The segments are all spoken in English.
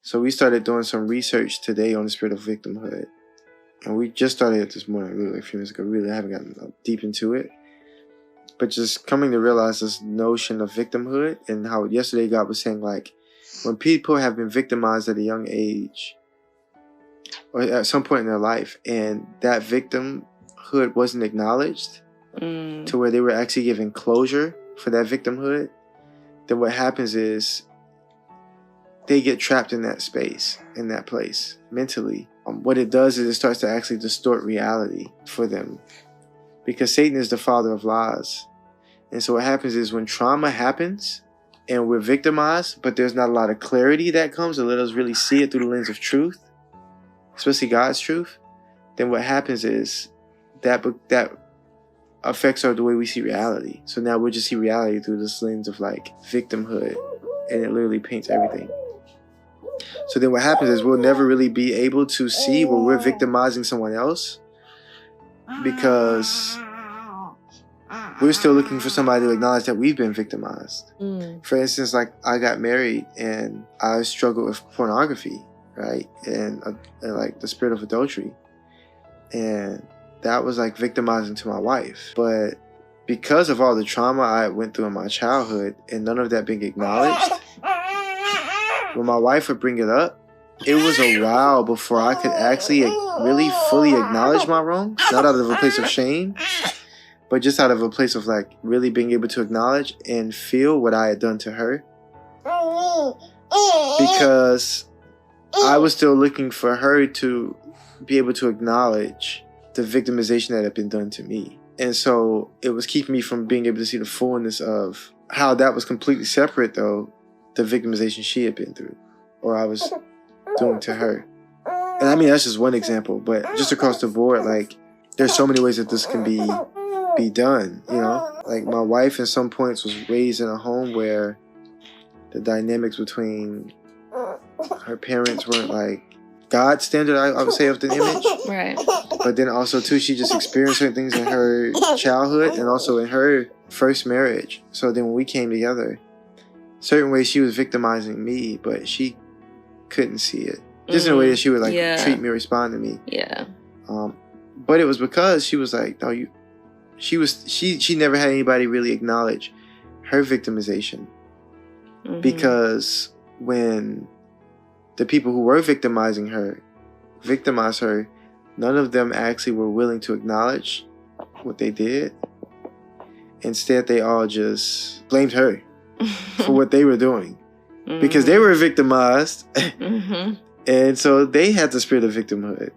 So we started doing some research today on the spirit of victimhood. And we just started it this morning, really, a few minutes ago. Really haven't gotten deep into it. But just coming to realize this notion of victimhood and how yesterday God was saying, like, when people have been victimized at a young age or at some point in their life and that victimhood wasn't acknowledged to where they were actually given closure for that victimhood, then what happens is they get trapped in that space, in that place, mentally. What it does is it starts to actually distort reality for them because Satan is the father of lies. And so what happens is when trauma happens and we're victimized, but there's not a lot of clarity that comes to let us really see it through the lens of truth, especially God's truth, then what happens is that affects the way we see reality. So now we'll just see reality through this lens of like victimhood, and it literally paints everything. So then what happens is we'll never really be able to see where we're victimizing someone else because we're still looking for somebody to acknowledge that we've been victimized. For instance, like I got married and I struggled with pornography, right? And like the spirit of adultery. And that was like victimizing to my wife. But because of all the trauma I went through in my childhood and none of that being acknowledged, when my wife would bring it up, it was a while before I could actually really fully acknowledge my wrongs. Not out of a place of shame, but just out of a place of like really being able to acknowledge and feel what I had done to her. Because I was still looking for her to be able to acknowledge the victimization that had been done to me. And so it was keeping me from being able to see the fullness of how that was completely separate, though, the victimization she had been through or I was doing to her. And I mean, that's just one example, but just across the board, like there's so many ways that this can be done, you know? Like my wife at some points was raised in a home where the dynamics between her parents weren't like God's standard, I would say, of the image. Right. But then also, too, she just experienced certain things in her childhood and also in her first marriage. So then when we came together, certain ways she was victimizing me, but she couldn't see it. Just in a way that she would like treat me or respond to me. Yeah. But it was because she was like, no, she never had anybody really acknowledge her victimization. Because when the people who were victimized her, none of them actually were willing to acknowledge what they did. Instead, they all just blamed her for what they were doing because they were victimized. And so they had the spirit of victimhood.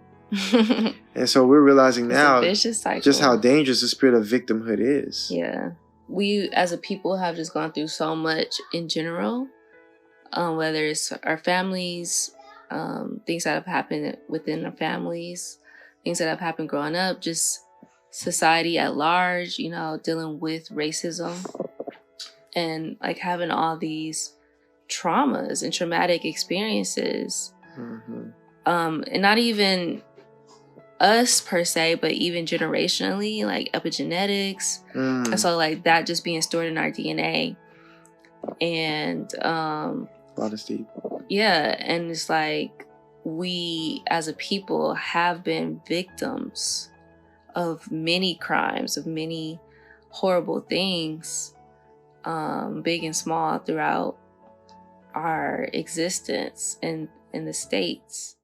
And so we're realizing now just how dangerous the spirit of victimhood is. Yeah. We as a people have just gone through so much in general, whether it's our families, things that have happened within our families, things that have happened growing up, just society at large, you know, dealing with racism and like having all these traumas and traumatic experiences. And not even us per se, but even generationally, like epigenetics. And so like that just being stored in our DNA. And a lot of steep. Yeah, and it's like we as a people have been victims of many crimes, of many horrible things, big and small, throughout our existence in the States.